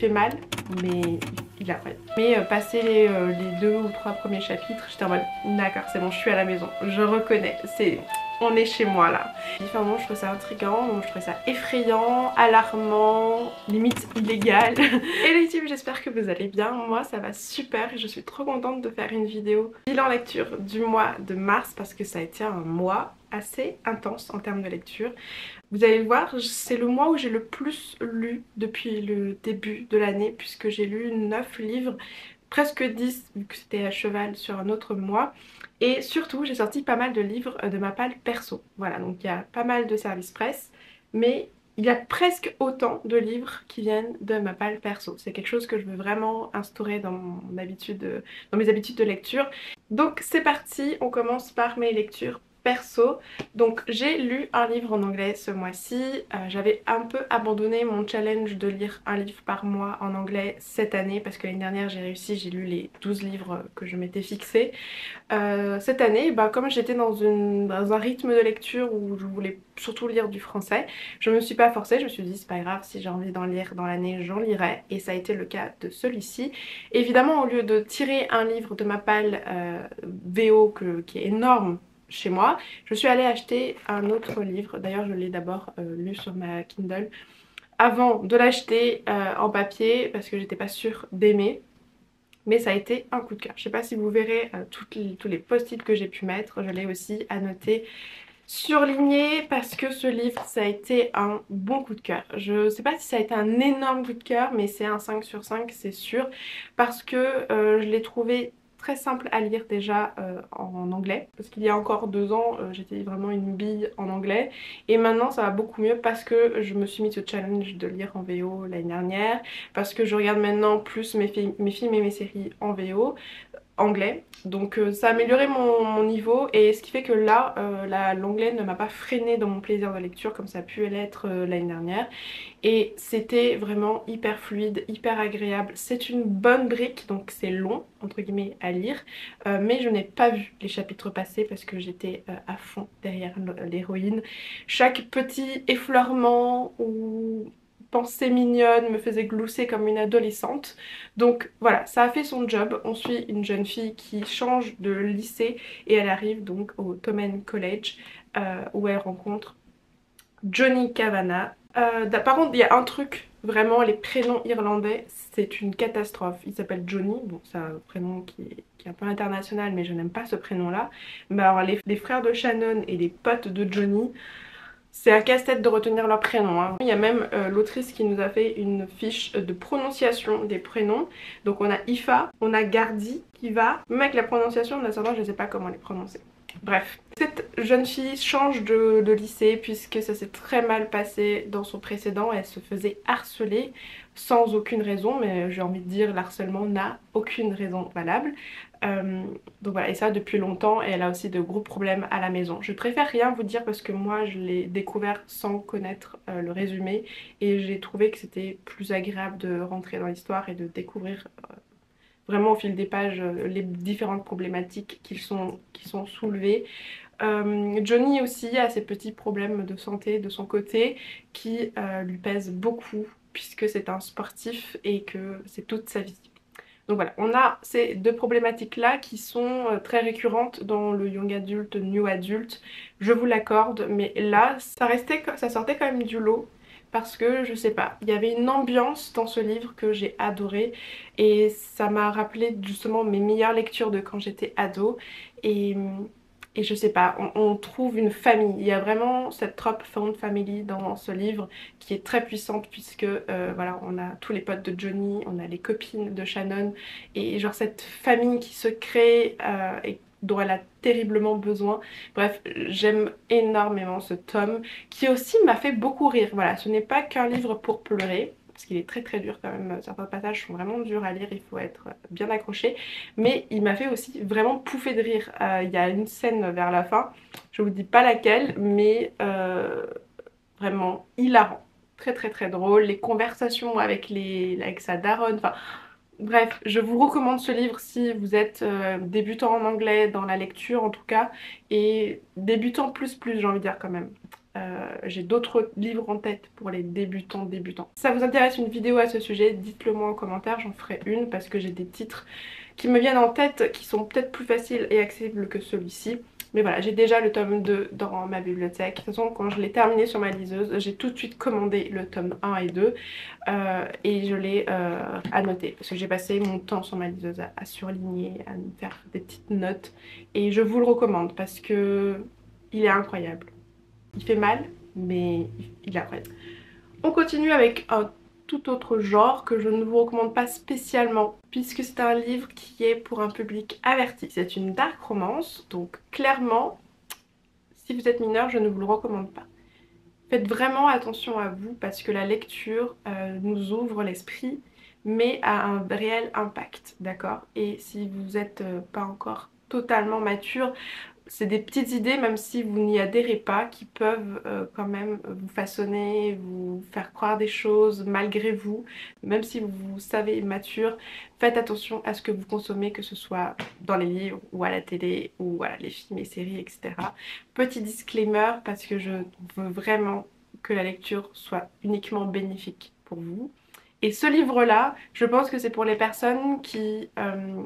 fait mal, mais il apprenne. Mais passer les 2 ou 3 premiers chapitres, j'étais en mode d'accord, c'est bon, je suis à la maison, je reconnais, on est chez moi là. Différemment, je trouve ça intriguant, donc je trouve ça effrayant, alarmant, limite illégal. Et les teams, j'espère que vous allez bien. Moi, ça va super et je suis trop contente de faire une vidéo bilan lecture du mois de mars parce que ça a été un mois assez intense en termes de lecture. Vous allez le voir, c'est le mois où j'ai le plus lu depuis le début de l'année puisque j'ai lu 9 livres, presque 10 vu que c'était à cheval sur un autre mois. Et surtout, j'ai sorti pas mal de livres de ma palle perso. Voilà, donc il y a pas mal de services presse, mais il y a presque autant de livres qui viennent de ma palle perso. C'est quelque chose que je veux vraiment instaurer dans mon habitude, dans mes habitudes de lecture. Donc c'est parti, on commence par mes lectures perso. Donc j'ai lu un livre en anglais ce mois-ci. J'avais un peu abandonné mon challenge de lire un livre par mois en anglais cette année parce que l'année dernière j'ai réussi, j'ai lu les 12 livres que je m'étais fixé. Cette année, bah, comme j'étais dans un rythme de lecture où je voulais surtout lire du français, je me suis pas forcée, je me suis dit c'est pas grave, si j'ai envie d'en lire dans l'année, j'en lirai, et ça a été le cas de celui-ci. Évidemment, au lieu de tirer un livre de ma palle VO qui est énorme chez moi, je suis allée acheter un autre livre. D'ailleurs, je l'ai d'abord lu sur ma Kindle avant de l'acheter en papier parce que j'étais pas sûre d'aimer. Mais ça a été un coup de cœur. Je sais pas si vous verrez tous les post-it que j'ai pu mettre. Je l'ai aussi annoté, surligné, parce que ce livre, ça a été un bon coup de cœur. Je sais pas si ça a été un énorme coup de cœur, mais c'est un 5 sur 5, c'est sûr. Parce que je l'ai trouvé très simple à lire déjà en anglais. Parce qu'il y a encore 2 ans, j'étais vraiment une bille en anglais. Et maintenant, ça va beaucoup mieux parce que je me suis mis ce challenge de lire en VO l'année dernière. Parce que je regarde maintenant plus mes films et mes séries en VO anglais, donc ça a amélioré mon niveau, et ce qui fait que là l'anglais ne m'a pas freiné dans mon plaisir de lecture comme ça a pu l'être l'année dernière, et c'était vraiment hyper fluide, hyper agréable. C'est une bonne brique, donc c'est long entre guillemets à lire, mais je n'ai pas vu les chapitres passés parce que j'étais à fond derrière l'héroïne. Chaque petit effleurement ou pensée mignonne me faisait glousser comme une adolescente. Donc voilà, ça a fait son job. On suit une jeune fille qui change de lycée et elle arrive donc au Tomen College où elle rencontre Johnny Kavanagh. Par contre, il y a un truc, vraiment, les prénoms irlandais, c'est une catastrophe. Il s'appelle Johnny, bon c'est un prénom qui est un peu international, mais je n'aime pas ce prénom-là. Mais alors les frères de Shannon et les potes de Johnny, c'est un casse-tête de retenir leur prénom, hein. Il y a même l'autrice qui nous a fait une fiche de prononciation des prénoms. Donc on a Ifa, on a Gardi, Kiva. Même avec la prononciation, on a certains, je ne sais pas comment les prononcer. Bref, cette jeune fille change de lycée puisque ça s'est très mal passé dans son précédent. Elle se faisait harceler sans aucune raison, mais j'ai envie de dire l'harcèlement n'a aucune raison valable. Donc voilà, et ça depuis longtemps, et elle a aussi de gros problèmes à la maison. Je préfère rien vous dire parce que moi je l'ai découvert sans connaître le résumé, et j'ai trouvé que c'était plus agréable de rentrer dans l'histoire et de découvrir vraiment au fil des pages les différentes problématiques qui sont soulevées. Johnny aussi a ses petits problèmes de santé de son côté qui lui pèsent beaucoup puisque c'est un sportif et que c'est toute sa vie. Donc voilà, on a ces deux problématiques là qui sont très récurrentes dans le young adult, new adult, je vous l'accorde, mais là ça sortait quand même du lot parce que je sais pas, il y avait une ambiance dans ce livre que j'ai adoré, et ça m'a rappelé justement mes meilleures lectures de quand j'étais ado, et et je sais pas, on trouve une famille. Il y a vraiment cette trope found family dans ce livre qui est très puissante puisque voilà, on a tous les potes de Johnny, on a les copines de Shannon, et genre cette famille qui se crée et dont elle a terriblement besoin. Bref, j'aime énormément ce tome qui aussi m'a fait beaucoup rire. Voilà, ce n'est pas qu'un livre pour pleurer, parce qu'il est très très dur quand même, certains passages sont vraiment durs à lire, il faut être bien accroché, mais il m'a fait aussi vraiment pouffer de rire. Il y a une scène vers la fin, je vous dis pas laquelle, mais vraiment hilarant, très très très drôle, les conversations avec sa daronne, enfin bref, je vous recommande ce livre si vous êtes débutant en anglais, dans la lecture en tout cas, et débutant plus j'ai envie de dire quand même. J'ai d'autres livres en tête pour les débutants. Si ça vous intéresse une vidéo à ce sujet, dites-le moi en commentaire, j'en ferai une parce que j'ai des titres qui me viennent en tête qui sont peut-être plus faciles et accessibles que celui-ci. Mais voilà, j'ai déjà le tome 2 dans ma bibliothèque. De toute façon, quand je l'ai terminé sur ma liseuse, j'ai tout de suite commandé le tome 1 et 2 et je l'ai annoté parce que j'ai passé mon temps sur ma liseuse à surligner, à me faire des petites notes et je vous le recommande parce que il est incroyable. Il fait mal, mais il est incroyable. On continue avec un tout autre genre que je ne vous recommande pas spécialement puisque c'est un livre qui est pour un public averti. C'est une dark romance, donc clairement, si vous êtes mineur, je ne vous le recommande pas. Faites vraiment attention à vous parce que la lecture nous ouvre l'esprit mais a un réel impact, d'accord? Et si vous n'êtes pas encore totalement mature, c'est des petites idées, même si vous n'y adhérez pas, qui peuvent quand même vous façonner, vous faire croire des choses malgré vous. Même si vous savez mature, faites attention à ce que vous consommez, que ce soit dans les livres ou à la télé ou voilà, les films et séries, etc. Petit disclaimer parce que je veux vraiment que la lecture soit uniquement bénéfique pour vous. Et ce livre-là, je pense que c'est pour les personnes qui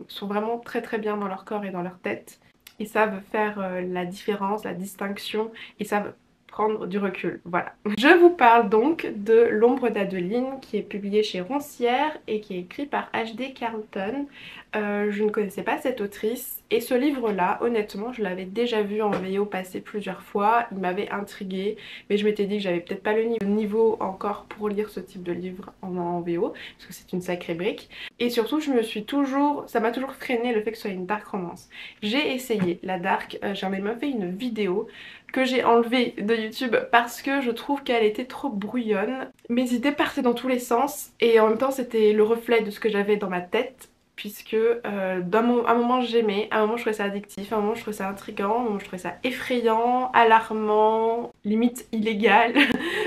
sont vraiment très bien dans leur corps et dans leur tête et savent faire la différence, la distinction et savent prendre du recul, voilà. Je vous parle donc de L'ombre d'Adeline qui est publié chez Roncière et qui est écrit par H.D. Carlton. Je ne connaissais pas cette autrice et ce livre-là, honnêtement, je l'avais déjà vu en VO passer plusieurs fois, il m'avait intriguée, mais je m'étais dit que j'avais peut-être pas le niveau encore pour lire ce type de livre en VO, parce que c'est une sacrée brique. Et surtout, ça m'a toujours freiné le fait que ce soit une dark romance. J'ai essayé la dark, j'en ai même fait une vidéo que j'ai enlevée de YouTube parce que je trouve qu'elle était trop brouillonne. Mes idées partaient dans tous les sens et en même temps c'était le reflet de ce que j'avais dans ma tête puisque à un moment j'aimais, à un moment je trouvais ça addictif, à un moment je trouvais ça intriguant, à un moment je trouvais ça effrayant, alarmant, limite illégal.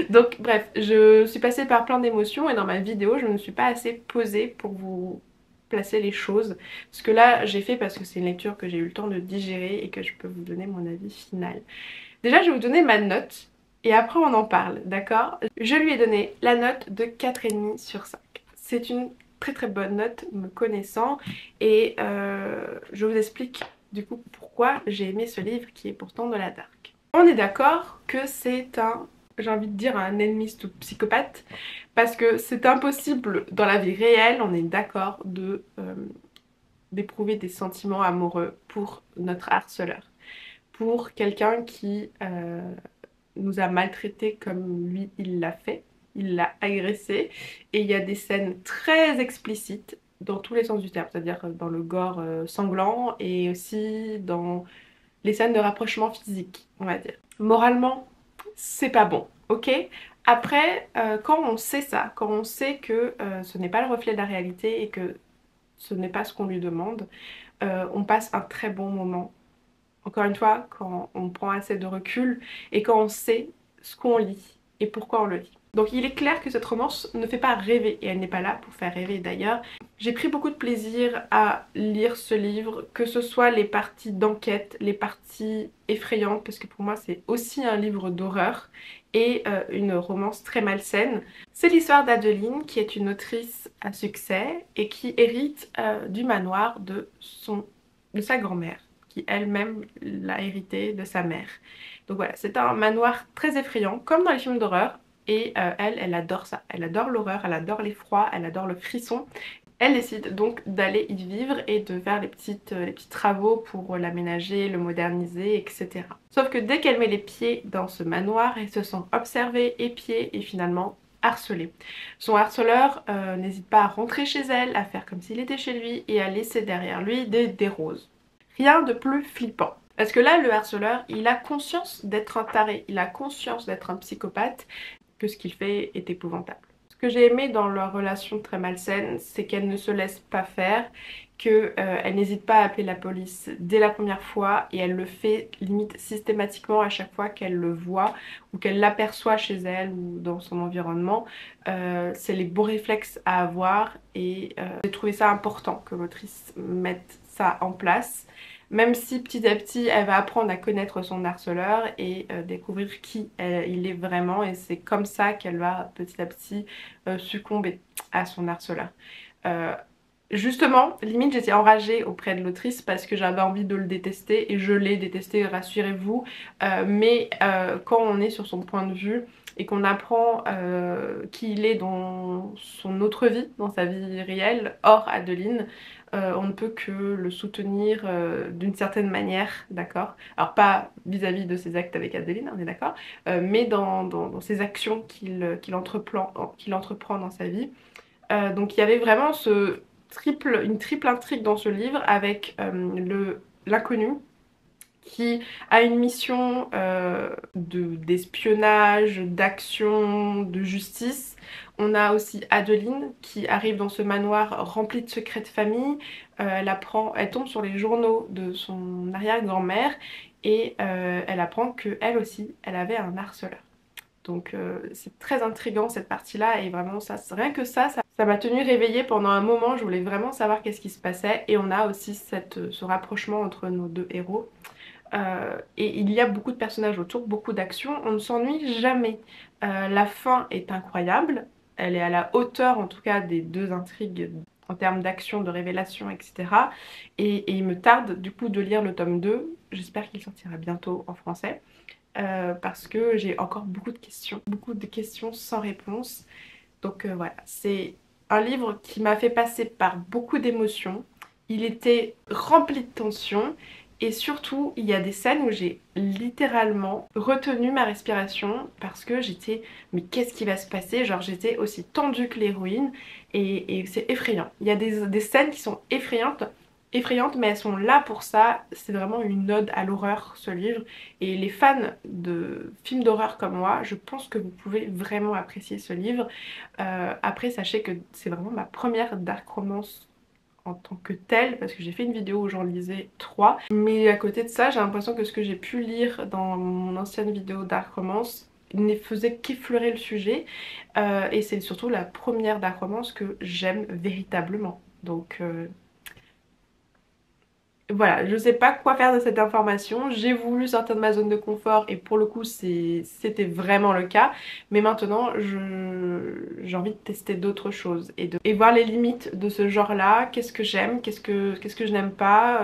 Donc bref, je suis passée par plein d'émotions et dans ma vidéo je ne me suis pas assez posée pour vous placer les choses. Ce que là j'ai fait parce que c'est une lecture que j'ai eu le temps de digérer et que je peux vous donner mon avis final. Déjà, je vais vous donner ma note et après on en parle, d'accord? Je lui ai donné la note de 4,5 sur 5. C'est une très bonne note me connaissant et je vous explique du coup pourquoi j'ai aimé ce livre qui est pourtant de la dark. On est d'accord que c'est j'ai envie de dire un ennemi ou psychopathe parce que c'est impossible dans la vie réelle, on est d'accord, d'éprouver des sentiments amoureux pour notre harceleur. Pour quelqu'un qui nous a maltraités comme lui il l'a fait, il l'a agressé et il y a des scènes très explicites dans tous les sens du terme, c'est-à-dire dans le gore sanglant et aussi dans les scènes de rapprochement physique, on va dire. Moralement, c'est pas bon, ok? Après, quand on sait ça, quand on sait que ce n'est pas le reflet de la réalité et que ce n'est pas ce qu'on lui demande, on passe un très bon moment. Encore une fois, quand on prend assez de recul et quand on sait ce qu'on lit et pourquoi on le lit. Donc il est clair que cette romance ne fait pas rêver et elle n'est pas là pour faire rêver d'ailleurs. J'ai pris beaucoup de plaisir à lire ce livre, que ce soit les parties d'enquête, les parties effrayantes, parce que pour moi c'est aussi un livre d'horreur et une romance très malsaine. C'est l'histoire d'Adeline qui est une autrice à succès et qui hérite du manoir de sa grand-mère, qui elle-même l'a hérité de sa mère. Donc voilà, c'est un manoir très effrayant, comme dans les films d'horreur, et elle adore ça. Elle adore l'horreur, elle adore l'effroi, elle adore le frisson. Elle décide donc d'aller y vivre et de faire les petits travaux pour l'aménager, le moderniser, etc. Sauf que dès qu'elle met les pieds dans ce manoir, elle se sent observée, épiée et finalement harcelée. Son harceleur n'hésite pas à rentrer chez elle, à faire comme s'il était chez lui et à laisser derrière lui des roses. Rien de plus flippant. Parce que là, le harceleur, il a conscience d'être un taré, il a conscience d'être un psychopathe, que ce qu'il fait est épouvantable. Ce que j'ai aimé dans leur relation très malsaine, c'est qu'elle ne se laisse pas faire, qu'elle n'hésite pas à appeler la police dès la première fois et elle le fait limite systématiquement à chaque fois qu'elle le voit ou qu'elle l'aperçoit chez elle ou dans son environnement. C'est les bons réflexes à avoir et j'ai trouvé ça important que l'autrice mette ça en place. même si petit à petit elle va apprendre à connaître son harceleur et découvrir qui il est vraiment, et c'est comme ça qu'elle va petit à petit succomber à son harceleur. Justement, limite j'étais enragée auprès de l'autrice parce que j'avais envie de le détester et je l'ai détesté, rassurez-vous. Mais quand on est sur son point de vue et qu'on apprend qui il est dans son autre vie, dans sa vie réelle, hors Adeline, on ne peut que le soutenir d'une certaine manière, d'accord? Alors pas vis-à-vis de ses actes avec Adeline, on est d'accord, mais dans ses actions qu'il entreprend dans sa vie. Donc il y avait vraiment une triple intrigue dans ce livre avec l'inconnu qui a une mission d'espionnage, d'action, de justice. On a aussi Adeline qui arrive dans ce manoir rempli de secrets de famille. Elle tombe sur les journaux de son arrière-grand-mère et elle apprend qu'elle aussi, elle avait un harceleur. Donc c'est très intriguant cette partie-là et vraiment rien que ça m'a tenue réveillée pendant un moment. Je voulais vraiment savoir qu'est-ce qui se passait et on a aussi ce rapprochement entre nos deux héros. Et il y a beaucoup de personnages autour, beaucoup d'actions, on ne s'ennuie jamais. La fin est incroyable, elle est à la hauteur en tout cas des deux intrigues en termes d'action, de révélation, etc. Et il me tarde du coup de lire le tome 2, j'espère qu'il sortira bientôt en français. Parce que j'ai encore beaucoup de questions sans réponse. Donc voilà, c'est un livre qui m'a fait passer par beaucoup d'émotions. Il était rempli de tension et surtout il y a des scènes où j'ai littéralement retenu ma respiration parce que j'étais mais qu'est-ce qui va se passer? Genre j'étais aussi tendue que l'héroïne et c'est effrayant. Il y a des scènes qui sont effrayantes mais elles sont là pour ça. C'est vraiment une ode à l'horreur ce livre et les fans de films d'horreur comme moi, je pense que vous pouvez vraiment apprécier ce livre. Après sachez que c'est vraiment ma première dark romance en tant que telle parce que j'ai fait une vidéo où j'en lisais 3, mais à côté de ça j'ai l'impression que ce que j'ai pu lire dans mon ancienne vidéo dark romance ne faisait qu'effleurer le sujet et c'est surtout la première dark romance que j'aime véritablement. Donc voilà, je sais pas quoi faire de cette information, j'ai voulu sortir de ma zone de confort et pour le coup c'était vraiment le cas, mais maintenant j'ai envie de tester d'autres choses et voir les limites de ce genre là, qu'est-ce que j'aime, qu'est-ce que je n'aime pas,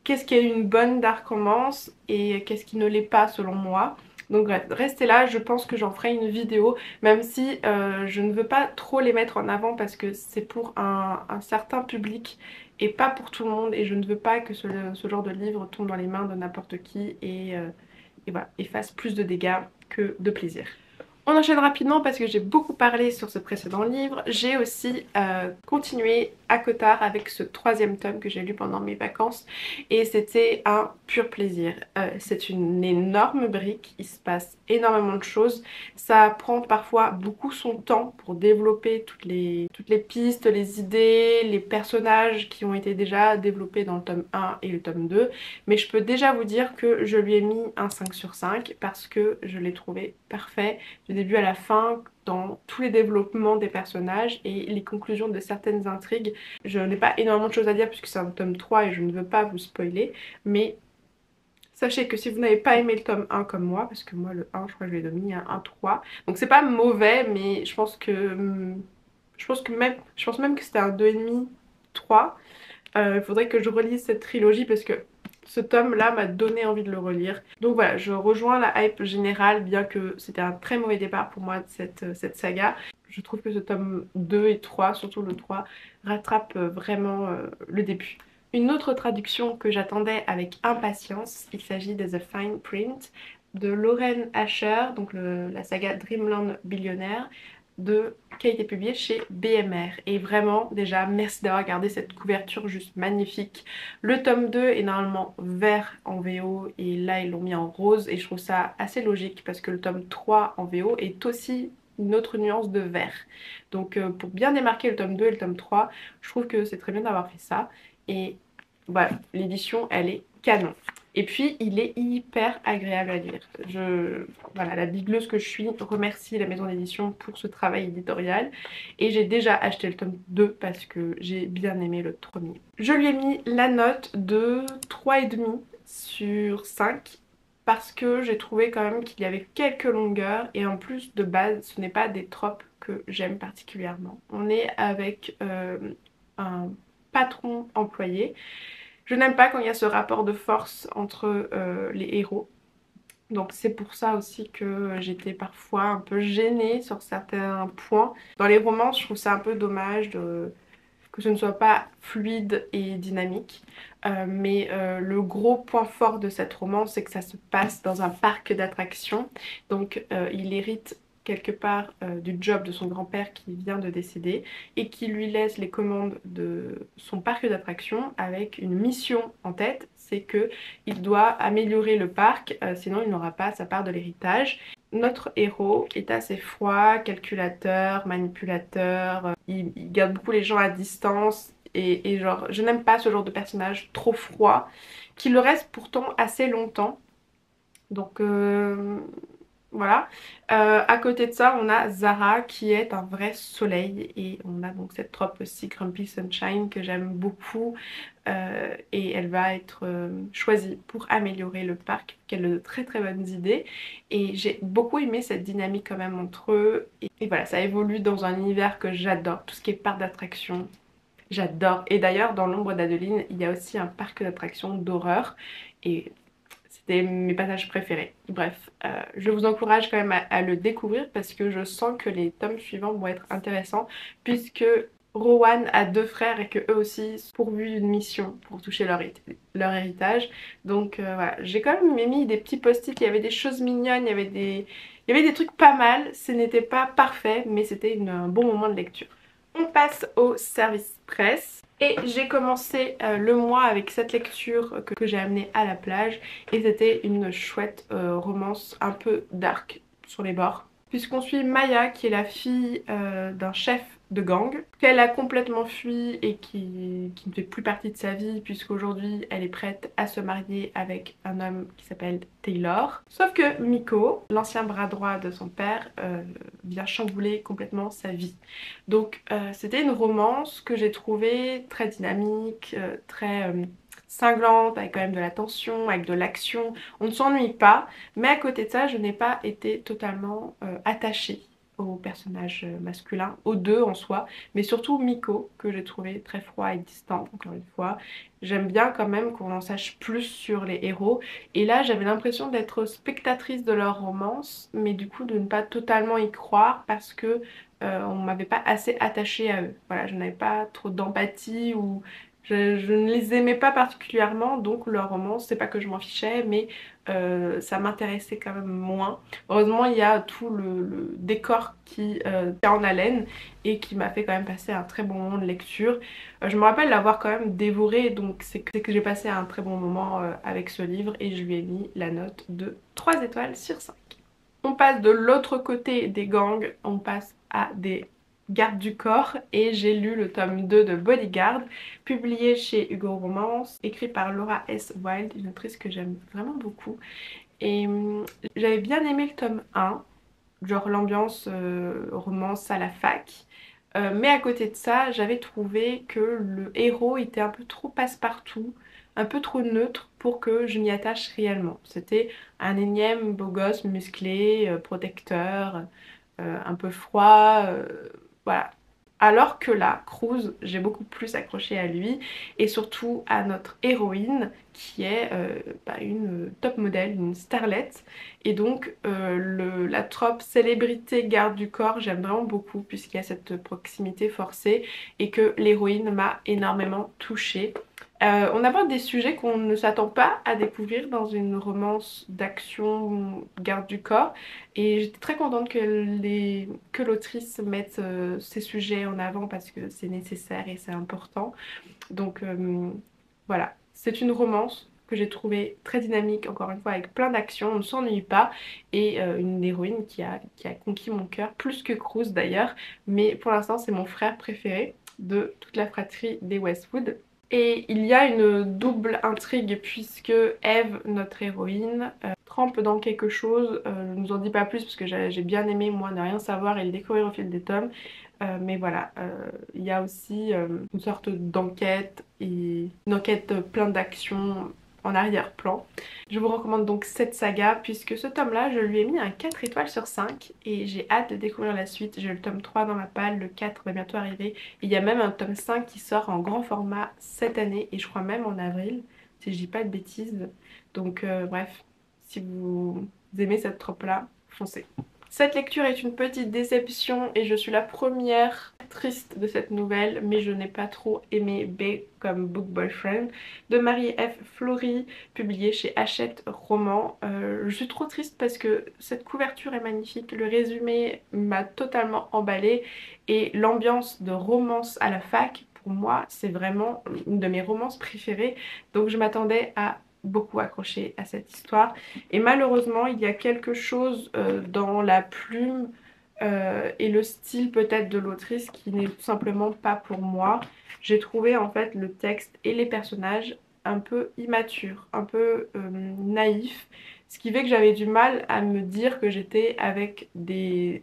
qu'est-ce qui est une bonne dark romance et qu'est-ce qui ne l'est pas selon moi. Donc bref, restez là, je pense que j'en ferai une vidéo, même si je ne veux pas trop les mettre en avant parce que c'est pour un certain public et pas pour tout le monde et je ne veux pas que ce genre de livre tombe dans les mains de n'importe qui et voilà, et fasse plus de dégâts que de plaisir. On enchaîne rapidement parce que j'ai beaucoup parlé sur ce précédent livre. J'ai aussi continué à Cotard avec ce troisième tome que j'ai lu pendant mes vacances et c'était un pur plaisir. C'est une énorme brique, il se passe énormément de choses. Ça prend parfois beaucoup son temps pour développer toutes les pistes, les idées, les personnages qui ont été déjà développés dans le tome 1 et le tome 2. Mais je peux déjà vous dire que je lui ai mis un 5 sur 5 parce que je l'ai trouvé parfait du début à la fin dans tous les développements des personnages et les conclusions de certaines intrigues. Je n'ai pas énormément de choses à dire puisque c'est un tome 3 et je ne veux pas vous spoiler, mais sachez que si vous n'avez pas aimé le tome 1 comme moi, parce que moi le 1 je crois que je lui ai mis un 3, donc c'est pas mauvais mais je pense même que c'était un 2,5, 3. Il faudrait que je relise cette trilogie parce que ce tome là m'a donné envie de le relire. Donc voilà, je rejoins la hype générale bien que c'était un très mauvais départ pour moi de cette saga. Je trouve que ce tome 2 et 3, surtout le 3, rattrape vraiment le début. Une autre traduction que j'attendais avec impatience, il s'agit de The Fine Print de Lauren Asher, donc la saga Dreamland Billionnaire, qui a été publié chez BMR. Et vraiment, déjà, merci d'avoir regardé cette couverture juste magnifique. Le tome 2 est normalement vert en VO et là, ils l'ont mis en rose et je trouve ça assez logique parce que le tome 3 en VO est aussi une autre nuance de vert. Donc pour bien démarquer le tome 2 et le tome 3, je trouve que c'est très bien d'avoir fait ça. Et voilà, l'édition, elle est canon. Et puis il est hyper agréable à lire. Voilà, la bigleuse que je suis remercie la maison d'édition pour ce travail éditorial. Et j'ai déjà acheté le tome 2 parce que j'ai bien aimé le premier. Je lui ai mis la note de 3,5 sur 5 parce que j'ai trouvé quand même qu'il y avait quelques longueurs et en plus de base ce n'est pas des tropes que j'aime particulièrement. On est avec un patron employé. Je n'aime pas quand il y a ce rapport de force entre les héros. Donc c'est pour ça aussi que j'étais parfois un peu gênée sur certains points. Dans les romans, je trouve ça un peu dommage que ce ne soit pas fluide et dynamique. Mais le gros point fort de cette romance, c'est que ça se passe dans un parc d'attractions. Donc il hérite quelque part du job de son grand-père qui vient de décéder et qui lui laisse les commandes de son parc d'attractions avec une mission en tête, c'est que il doit améliorer le parc, sinon il n'aura pas sa part de l'héritage. Notre héros est assez froid, calculateur, manipulateur, il garde beaucoup les gens à distance et genre je n'aime pas ce genre de personnage trop froid qui le reste pourtant assez longtemps. Donc voilà. À côté de ça, on a Zara qui est un vrai soleil et on a donc cette trope aussi Grumpy Sunshine que j'aime beaucoup et elle va être choisie pour améliorer le parc, qu'elle a de très très bonnes idées et j'ai beaucoup aimé cette dynamique quand même entre eux et voilà, ça évolue dans un univers que j'adore, tout ce qui est parc d'attractions. J'adore. Et d'ailleurs, dans l'ombre d'Adeline, il y a aussi un parc d'attractions d'horreur. Et c'était mes passages préférés. Bref, je vous encourage quand même à le découvrir parce que je sens que les tomes suivants vont être intéressants puisque Rowan a deux frères et que eux aussi sont pourvus d'une mission pour toucher leur héritage. Donc voilà, j'ai quand même mis des petits post-it, il y avait des choses mignonnes, il y avait des trucs pas mal. Ce n'était pas parfait, mais c'était un bon moment de lecture. On passe au service presse. Et j'ai commencé le mois avec cette lecture que j'ai amenée à la plage. Et c'était une chouette romance un peu dark sur les bords. Puisqu'on suit Maya qui est la fille d'un chef de gang qu'elle a complètement fui et qui ne fait plus partie de sa vie puisqu'aujourd'hui elle est prête à se marier avec un homme qui s'appelle Taylor. Sauf que Miko, l'ancien bras droit de son père, vient chambouler complètement sa vie. Donc c'était une romance que j'ai trouvée très dynamique, très cinglante, avec quand même de la tension, avec de l'action. On ne s'ennuie pas, mais à côté de ça, je n'ai pas été totalement attachée au personnage masculin, aux deux en soi, mais surtout Miko, que j'ai trouvé très froid et distant, encore une fois. J'aime bien quand même qu'on en sache plus sur les héros, et là j'avais l'impression d'être spectatrice de leur romance, mais du coup de ne pas totalement y croire, parce que on m'avait pas assez attachée à eux. Voilà, je n'avais pas trop d'empathie ou je ne les aimais pas particulièrement, donc leur romance, c'est pas que je m'en fichais, mais ça m'intéressait quand même moins. Heureusement, il y a tout le décor qui tient en haleine et qui m'a fait quand même passer un très bon moment de lecture. Je me rappelle l'avoir quand même dévoré, donc c'est que j'ai passé un très bon moment avec ce livre et je lui ai mis la note de 3 étoiles sur 5. On passe de l'autre côté des gangs, on passe à des gardes du corps et j'ai lu le tome 2 de Bodyguard, publié chez Hugo Romance, écrit par Laura S. Wilde, une autrice que j'aime vraiment beaucoup. Et j'avais bien aimé le tome 1, genre l'ambiance romance à la fac. Mais à côté de ça, j'avais trouvé que le héros était un peu trop passe-partout, un peu trop neutre pour que je m'y attache réellement. C'était un énième beau gosse musclé, protecteur, un peu froid, voilà. Alors que là, Cruz, j'ai beaucoup plus accroché à lui et surtout à notre héroïne qui est une top modèle, une starlette. Et donc la trope célébrité garde du corps, j'aime vraiment beaucoup puisqu'il y a cette proximité forcée et que l'héroïne m'a énormément touchée. On aborde des sujets qu'on ne s'attend pas à découvrir dans une romance d'action garde du corps et j'étais très contente que l'autrice mette ces sujets en avant parce que c'est nécessaire et c'est important. Donc voilà, c'est une romance que j'ai trouvée très dynamique, encore une fois avec plein d'actions, on ne s'ennuie pas et une héroïne qui a conquis mon cœur, plus que Cruz d'ailleurs, mais pour l'instant c'est mon frère préféré de toute la fratrie des Westwood. Et il y a une double intrigue puisque Eve, notre héroïne, trempe dans quelque chose. Je ne nous en dis pas plus parce que j'ai bien aimé moi ne rien savoir et le découvrir au fil des tomes. Mais voilà, il y a aussi une sorte d'enquête et une enquête pleine d'action en arrière-plan. Je vous recommande donc cette saga puisque ce tome-là, je lui ai mis un 4 étoiles sur 5 et j'ai hâte de découvrir la suite. J'ai le tome 3 dans ma palle, le 4 va bientôt arriver. Il y a même un tome 5 qui sort en grand format cette année et je crois même en avril, si je dis pas de bêtises. Donc bref, si vous aimez cette trope-là, foncez. Cette lecture est une petite déception et je suis la première triste de cette nouvelle, mais je n'ai pas trop aimé B comme Book Boyfriend de Marie F. Fleury, publié chez Hachette Roman. Je suis trop triste parce que cette couverture est magnifique, le résumé m'a totalement emballée et l'ambiance de romance à la fac, pour moi, c'est vraiment une de mes romances préférées, donc je m'attendais à beaucoup accroché à cette histoire et malheureusement il y a quelque chose dans la plume et le style peut-être de l'autrice qui n'est tout simplement pas pour moi. J'ai trouvé en fait le texte et les personnages un peu immatures, un peu naïfs, ce qui fait que j'avais du mal à me dire que j'étais avec des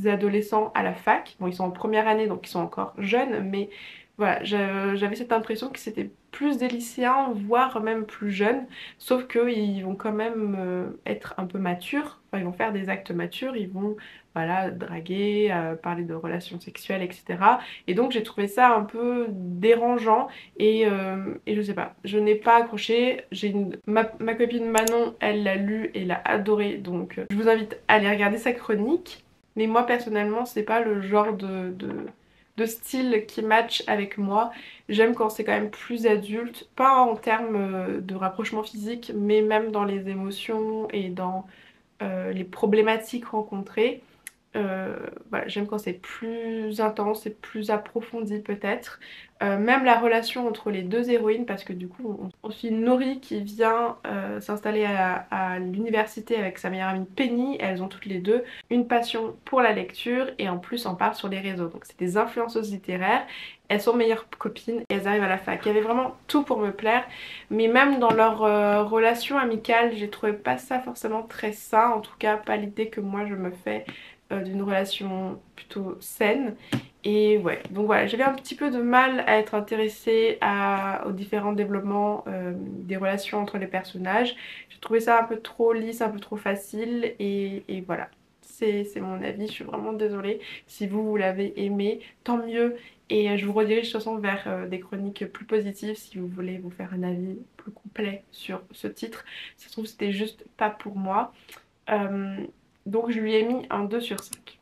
adolescents à la fac. Bon, ils sont en première année donc ils sont encore jeunes, mais voilà, j'avais cette impression que c'était plus des lycéens, voire même plus jeunes, sauf qu'ils vont quand même être un peu matures, enfin, ils vont faire des actes matures, ils vont voilà, draguer, parler de relations sexuelles, etc. Et donc j'ai trouvé ça un peu dérangeant et je sais pas, je n'ai pas accroché. Ma copine Manon, elle l'a lu et l'a adoré, donc je vous invite à aller regarder sa chronique. Mais moi personnellement, c'est pas le genre de style qui match avec moi. J'aime quand c'est quand même plus adulte, pas en termes de rapprochement physique, mais même dans les émotions et dans les problématiques rencontrées. Voilà, j'aime quand c'est plus intense et plus approfondi peut-être. Même la relation entre les deux héroïnes, parce que du coup on suit Nori qui vient s'installer à l'université avec sa meilleure amie Penny. Elles ont toutes les deux une passion pour la lecture et en plus on parle sur les réseaux. Donc c'est des influenceuses littéraires. Elles sont meilleures copines et elles arrivent à la fac. Il y avait vraiment tout pour me plaire. Mais même dans leur relation amicale, j'ai trouvé pas ça forcément très sain. En tout cas, pas l'idée que moi je me fais d'une relation plutôt saine. Et ouais, donc voilà, j'avais un petit peu de mal à être intéressée aux différents développements des relations entre les personnages. J'ai trouvé ça un peu trop lisse, un peu trop facile et voilà. C'est mon avis, je suis vraiment désolée. Si vous l'avez aimé, tant mieux. Et je vous redirige de toute façon vers des chroniques plus positives si vous voulez vous faire un avis plus complet sur ce titre. Ça se trouve c'était juste pas pour moi. Euh, donc je lui ai mis un 2 sur 5.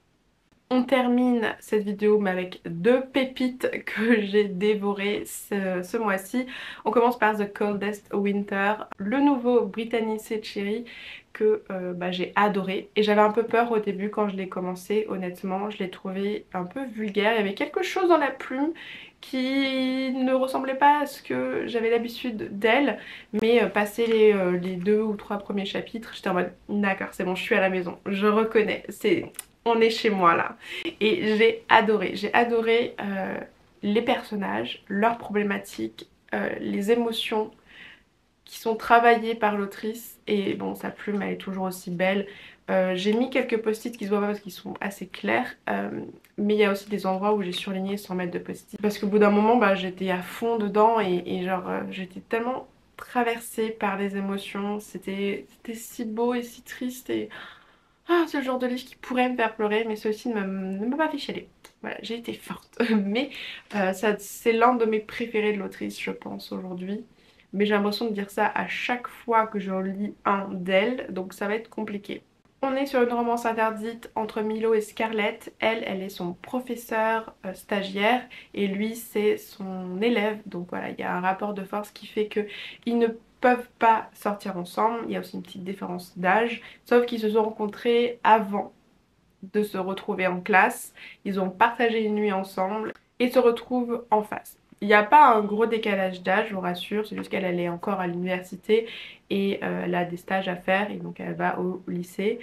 On termine cette vidéo mais avec deux pépites que j'ai dévorées ce mois-ci. On commence par The Coldest Winter, le nouveau Brittany Cherry que j'ai adoré. Et j'avais un peu peur au début quand je l'ai commencé, honnêtement. Je l'ai trouvé un peu vulgaire. Il y avait quelque chose dans la plume qui ne ressemblait pas à ce que j'avais l'habitude d'elle. Mais passé les 2 ou 3 premiers chapitres, j'étais en mode d'accord, c'est bon, je suis à la maison. Je reconnais, on est chez moi là. Et j'ai adoré les personnages, leurs problématiques, les émotions qui sont travaillées par l'autrice. Et bon, sa plume elle est toujours aussi belle. J'ai mis quelques post-it qui se voient pas parce qu'ils sont assez clairs, mais il y a aussi des endroits où j'ai surligné sans mettre de post-it parce qu'au bout d'un moment j'étais à fond dedans et genre j'étais tellement traversée par les émotions, c'était si beau et si triste et ah, c'est le genre de livre qui pourrait me faire pleurer, mais ceci ne m'a pas fait chialer. Voilà, j'ai été forte. Mais c'est l'un de mes préférés de l'autrice, je pense, aujourd'hui. Mais j'ai l'impression de dire ça à chaque fois que je lis un d'elle, donc ça va être compliqué. On est sur une romance interdite entre Milo et Scarlett. Elle est son professeur stagiaire et lui c'est son élève. Donc voilà, il y a un rapport de force qui fait qu'ils ne peuvent pas sortir ensemble. Il y a aussi une petite différence d'âge. Sauf qu'ils se sont rencontrés avant de se retrouver en classe. Ils ont partagé une nuit ensemble et se retrouvent en face. Il n'y a pas un gros décalage d'âge, je vous rassure, c'est juste qu'elle est encore à l'université et elle a des stages à faire et donc elle va au lycée.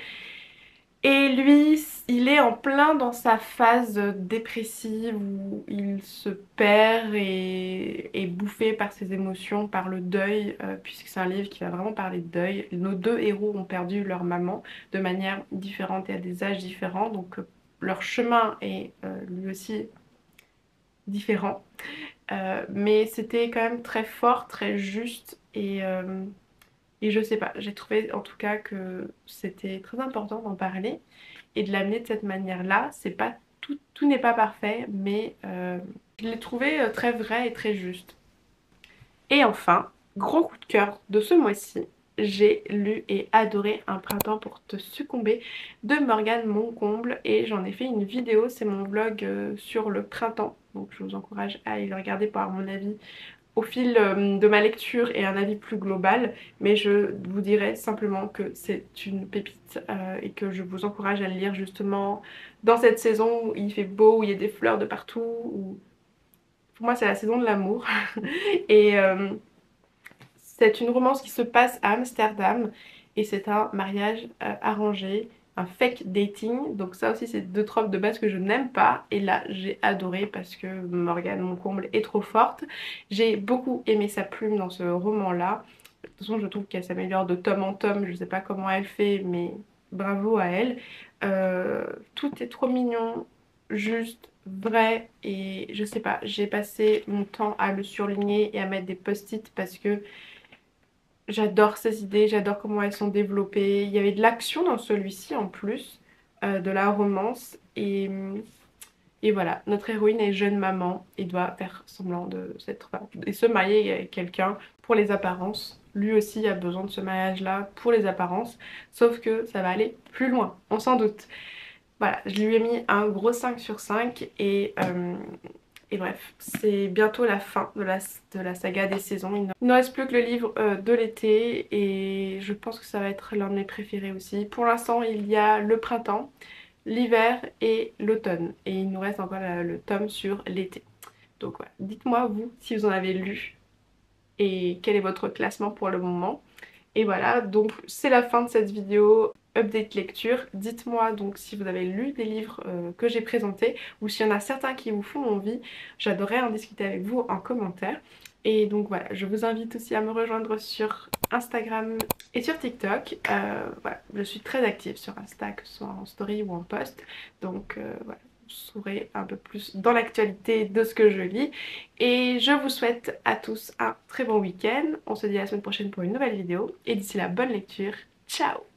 Et lui, il est en plein dans sa phase dépressive où il se perd et est bouffé par ses émotions, par le deuil, puisque c'est un livre qui va vraiment parler de deuil. Nos deux héros ont perdu leur maman de manière différente et à des âges différents, donc leur chemin est lui aussi différent. Mais c'était quand même très fort, très juste et je sais pas, j'ai trouvé en tout cas que c'était très important d'en parler et de l'amener de cette manière-là. C'est pas tout n'est pas parfait, mais je l'ai trouvé très vrai et très juste. Et enfin, gros coup de cœur de ce mois-ci, j'ai lu et adoré Un printemps pour te succomber de Morgane Moncomble et j'en ai fait une vidéo, c'est mon vlog sur le printemps. Donc je vous encourage à aller le regarder pour avoir mon avis au fil de ma lecture et un avis plus global, mais je vous dirais simplement que c'est une pépite et que je vous encourage à le lire justement dans cette saison où il fait beau, où il y a des fleurs de partout, où pour moi c'est la saison de l'amour. Et c'est une romance qui se passe à Amsterdam et c'est un mariage arrangé, un fake dating. Donc ça aussi c'est deux tropes de base que je n'aime pas. Et là j'ai adoré parce que Morgane Moncomble est trop forte. J'ai beaucoup aimé sa plume dans ce roman-là. De toute façon je trouve qu'elle s'améliore de tome en tome. Je sais pas comment elle fait mais bravo à elle. Tout est trop mignon, juste, vrai et je sais pas. J'ai passé mon temps à le surligner et à mettre des post-it parce que j'adore ces idées, j'adore comment elles sont développées. Il y avait de l'action dans celui-ci en plus, de la romance. Et voilà, notre héroïne est jeune maman et doit faire semblant de s'être et se marier avec quelqu'un pour les apparences. Lui aussi a besoin de ce mariage-là pour les apparences, sauf que ça va aller plus loin, on s'en doute. Voilà, je lui ai mis un gros 5 sur 5 et bref, c'est bientôt la fin de la saga des saisons. Il ne reste plus que le livre de l'été et je pense que ça va être l'un de mes préférés aussi. Pour l'instant, il y a le printemps, l'hiver et l'automne. Et il nous reste encore le tome sur l'été. Donc voilà, dites-moi vous si vous en avez lu et quel est votre classement pour le moment. Et voilà, donc c'est la fin de cette vidéo update lecture. Dites-moi donc si vous avez lu des livres que j'ai présentés ou s'il y en a certains qui vous font envie. J'adorerais en discuter avec vous en commentaire. Et donc voilà, je vous invite aussi à me rejoindre sur Instagram et sur TikTok. Voilà, je suis très active sur Insta, que ce soit en story ou en post. Donc voilà, vous saurez un peu plus dans l'actualité de ce que je lis. Et je vous souhaite à tous un très bon week-end. On se dit à la semaine prochaine pour une nouvelle vidéo. Et d'ici là, bonne lecture. Ciao!